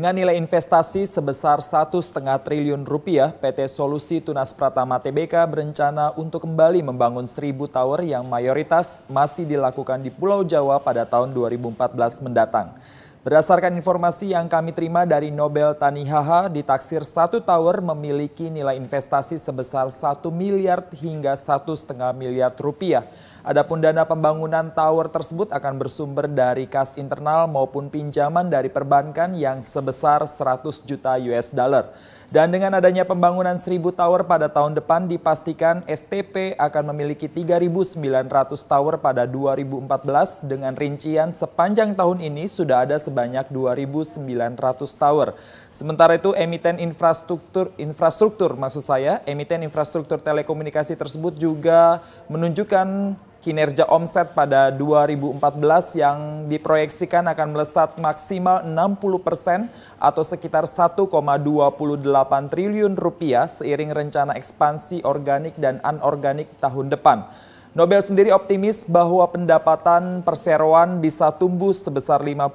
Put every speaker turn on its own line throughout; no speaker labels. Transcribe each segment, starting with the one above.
Dengan nilai investasi sebesar Rp1,5 triliun, PT Solusi Tunas Pratama Tbk berencana untuk kembali membangun 1.000 tower yang mayoritas masih dilakukan di Pulau Jawa pada tahun 2014 mendatang. Berdasarkan informasi yang kami terima dari Nobel Tani HH, ditaksir satu tower memiliki nilai investasi sebesar 1 miliar hingga Rp1,5 miliar. Adapun dana pembangunan tower tersebut akan bersumber dari kas internal maupun pinjaman dari perbankan yang sebesar 100 juta US dollar. Dan dengan adanya pembangunan 1.000 tower pada tahun depan dipastikan STP akan memiliki 3.900 tower pada 2014 dengan rincian sepanjang tahun ini sudah ada sebanyak 2.900 tower. Sementara itu emiten infrastruktur telekomunikasi tersebut juga menunjukkan kinerja omset pada 2014 yang diproyeksikan akan melesat maksimal 60% atau sekitar Rp1,28 triliun seiring rencana ekspansi organik dan anorganik tahun depan. Nobel sendiri optimis bahwa pendapatan perseroan bisa tumbuh sebesar 50%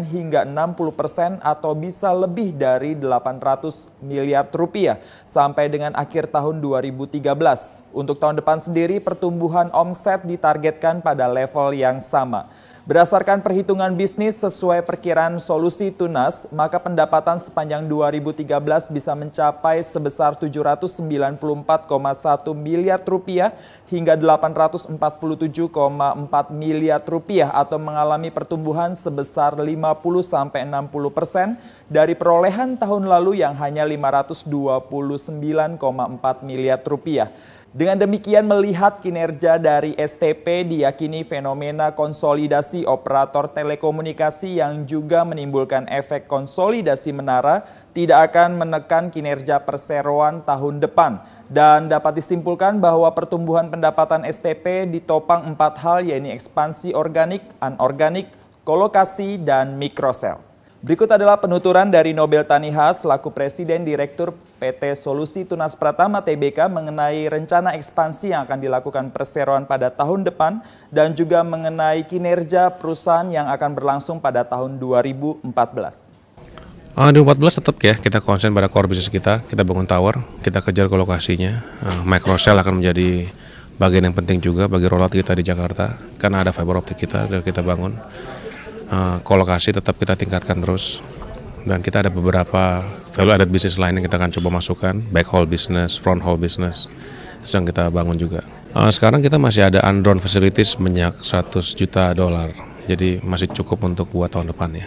hingga 60% atau bisa lebih dari Rp800 miliar sampai dengan akhir tahun 2013. Untuk tahun depan sendiri pertumbuhan omset ditargetkan pada level yang sama. Berdasarkan perhitungan bisnis sesuai perkiraan Solusi Tunas, maka pendapatan sepanjang 2013 bisa mencapai sebesar Rp794,1 miliar hingga Rp847,4 miliar atau mengalami pertumbuhan sebesar 50-60% dari perolehan tahun lalu yang hanya Rp529,4 miliar. Dengan demikian melihat kinerja dari STP diyakini fenomena konsolidasi operator telekomunikasi yang juga menimbulkan efek konsolidasi menara tidak akan menekan kinerja perseroan tahun depan. Dan dapat disimpulkan bahwa pertumbuhan pendapatan STP ditopang 4 hal yaitu ekspansi organik, anorganik, kolokasi, dan mikrosel. Berikut adalah penuturan dari Nobel Tani HH selaku Presiden Direktur PT Solusi Tunas Pratama Tbk mengenai rencana ekspansi yang akan dilakukan perseroan pada tahun depan dan juga mengenai kinerja perusahaan yang akan berlangsung pada tahun 2014.
2014 tetap ya kita konsen pada core bisnis kita bangun tower, kita kejar kolokasinya. Microcell akan menjadi bagian yang penting juga bagi rollout kita di Jakarta karena ada fiber optik kita bangun. Kolokasi tetap kita tingkatkan terus dan kita ada beberapa value added bisnis lain yang kita akan coba masukkan, backhaul business, fronthaul business itu yang kita bangun juga. Sekarang kita masih ada undrawn facilities sebanyak $100 juta, jadi masih cukup untuk buat tahun depan ya.